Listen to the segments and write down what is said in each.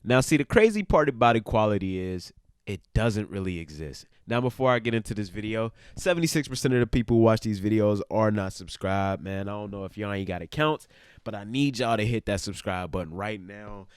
Now, see, the crazy part about equality is it doesn't really exist. Now, before I get into this video, 76% of the people who watch these videos are not subscribed, man. I don't know if y'all ain't got accounts, but I need y'all to hit that subscribe button right now.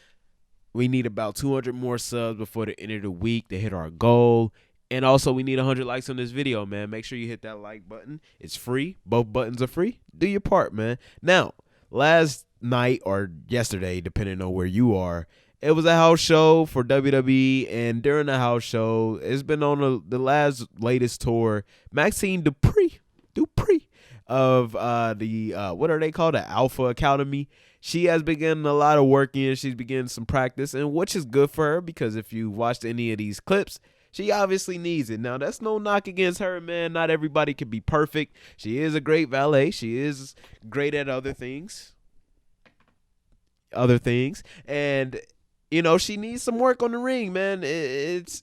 We need about 200 more subs before the end of the week to hit our goal. And also, we need 100 likes on this video, man. Make sure you hit that like button. It's free. Both buttons are free. Do your part, man. Now, last night or yesterday, depending on where you are, it was a house show for WWE, and during the house show, it's been on the latest tour. Maxine Dupri of the what are they called? The Alpha Academy. She has been getting a lot of work in. She's been getting some practice, and which is good for her because if you watched any of these clips, she obviously needs it. Now, that's no knock against her, man. Not everybody can be perfect. She is a great valet. She is great at other things. And she needs some work on the ring, man. It's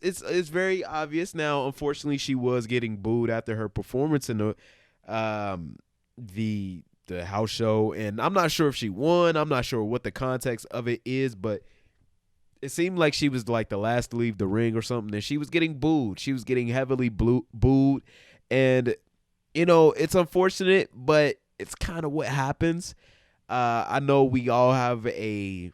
very obvious. Now, unfortunately, she was getting booed after her performance in the house show, and I'm not sure if she won. I'm not sure what the context of it is, but it seemed like she was like the last to leave the ring or something, and she was getting booed. She was getting heavily booed, and it's unfortunate, but it's kind of what happens. I know we all have a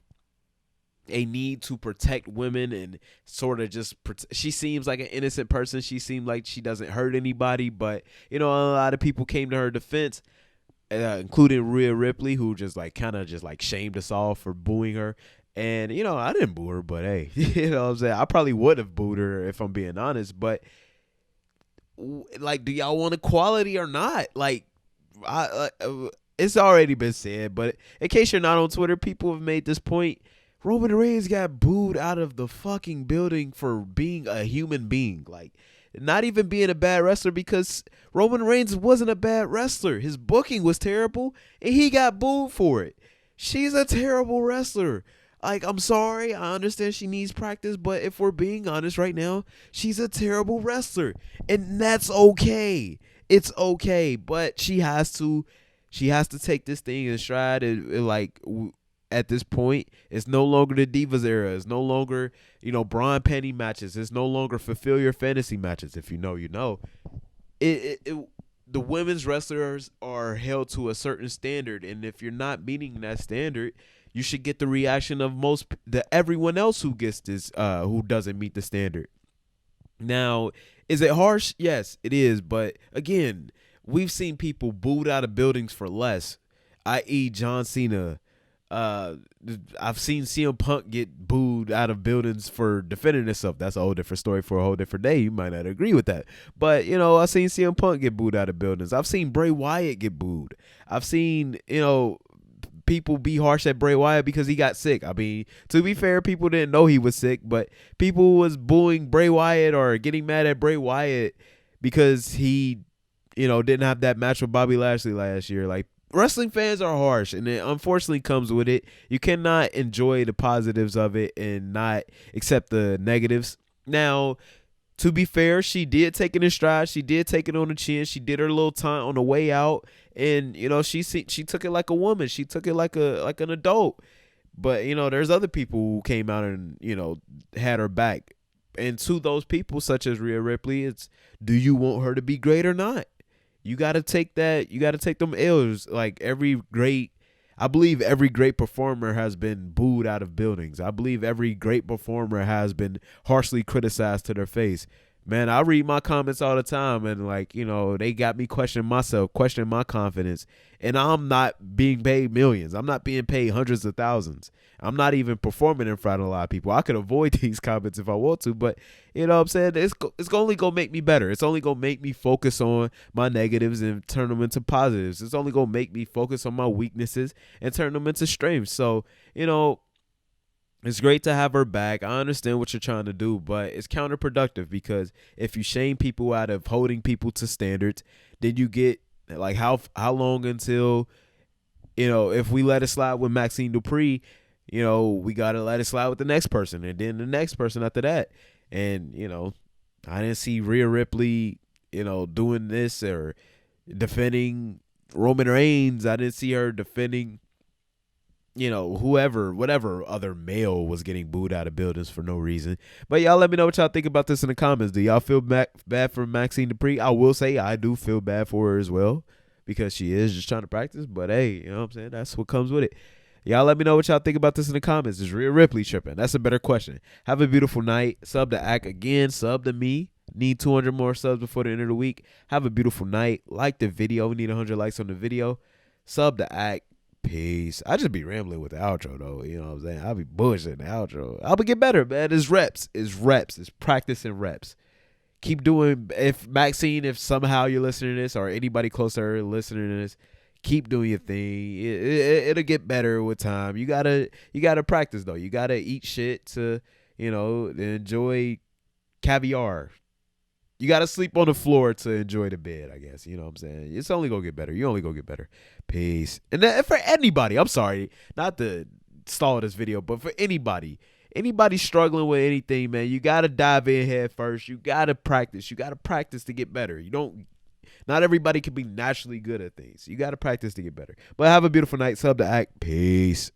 need to protect women and sort of just she seems like an innocent person. She seemed like she doesn't hurt anybody, but a lot of people came to her defense, including Ria Ripley, who just like kind of just like shamed us all for booing her. And I didn't boo her, but hey, what I'm saying, I probably would have booed her if I'm being honest. But like, do y'all want equality or not? Like, it's already been said, but in case you're not on Twitter, people have made this point. Roman Reigns got booed out of the fucking building for being a human being. Like, not even being a bad wrestler, because Roman Reigns wasn't a bad wrestler. His booking was terrible, and he got booed for it. She's a terrible wrestler. Like, I'm sorry. I understand she needs practice, but if we're being honest right now, she's a terrible wrestler, and that's okay. It's okay, but she has to take this thing in stride. At this point, it's no longer the Divas era. It's no longer, bra and panty matches. It's no longer fulfill your fantasy matches. If you know, you know. The women's wrestlers are held to a certain standard, and if you're not meeting that standard, you should get the reaction of everyone else who gets this, who doesn't meet the standard. Now, is it harsh? Yes, it is. But again, we've seen people booed out of buildings for less, i.e., John Cena. I've seen CM Punk get booed out of buildings for defending himself. That's a whole different story for a whole different day. You might not agree with that, but I've seen CM Punk get booed out of buildings. I've seen Bray Wyatt get booed. I've seen people be harsh at Bray Wyatt because he got sick. I mean, to be fair, people didn't know he was sick, but people was booing Bray Wyatt or getting mad at Bray Wyatt because he didn't have that match with Bobby Lashley last year. Like, wrestling fans are harsh, and it unfortunately comes with it. You cannot enjoy the positives of it and not accept the negatives. Now, to be fair, she did take it in stride. She did take it on the chin. She did her little taunt on the way out, and she took it like a woman. She took it like an adult. But there's other people who came out and had her back. And to those people, such as Rhea Ripley, it's, do you want her to be great or not? You got to take that. You got to take them L's. Like, I believe every great performer has been booed out of buildings. I believe every great performer has been harshly criticized to their face. Man, I read my comments all the time, and they got me questioning myself, questioning my confidence. And I'm not being paid millions. I'm not being paid hundreds of thousands. I'm not even performing in front of a lot of people. I could avoid these comments if I want to, but what I'm saying? It's only going to make me better. It's only going to make me focus on my negatives and turn them into positives. It's only going to make me focus on my weaknesses and turn them into strengths. So, it's great to have her back. I understand what you're trying to do, but it's counterproductive, because if you shame people out of holding people to standards, then you get, like, how long until, if we let it slide with Maxine Dupri, we got to let it slide with the next person, and then the next person after that. And, I didn't see Rhea Ripley, doing this or defending Roman Reigns. I didn't see her defending whatever other male was getting booed out of buildings for no reason. But y'all let me know what y'all think about this in the comments. Do y'all feel bad for Maxine Dupri? I will say I do feel bad for her as well, because she is just trying to practice. But hey, you know what I'm saying? That's what comes with it. Y'all let me know what y'all think about this in the comments. Is Ria Ripley tripping? That's a better question. Have a beautiful night. Sub to Act again. Sub to me. Need 200 more subs before the end of the week. Have a beautiful night. Like the video. We need 100 likes on the video. Sub to Act. Peace. I just be rambling with the outro though. You know what I'm saying? I'll be bullshitting the outro. I'll be get better, man. It's reps. It's reps. It's practice and reps. Keep doing. If Maxine, if somehow you're listening to this, or anybody close to her listening to this, keep doing your thing. It'll get better with time. You gotta practice though. You gotta eat shit to enjoy caviar. You got to sleep on the floor to enjoy the bed, I guess. You know what I'm saying? It's only going to get better. You only going to get better. Peace. And then for anybody, I'm sorry, not to stall this video, but for anybody struggling with anything, man, you got to dive in head first. You got to practice. You got to practice to get better. Not everybody can be naturally good at things. You got to practice to get better. But have a beautiful night. Sub to Act. Peace.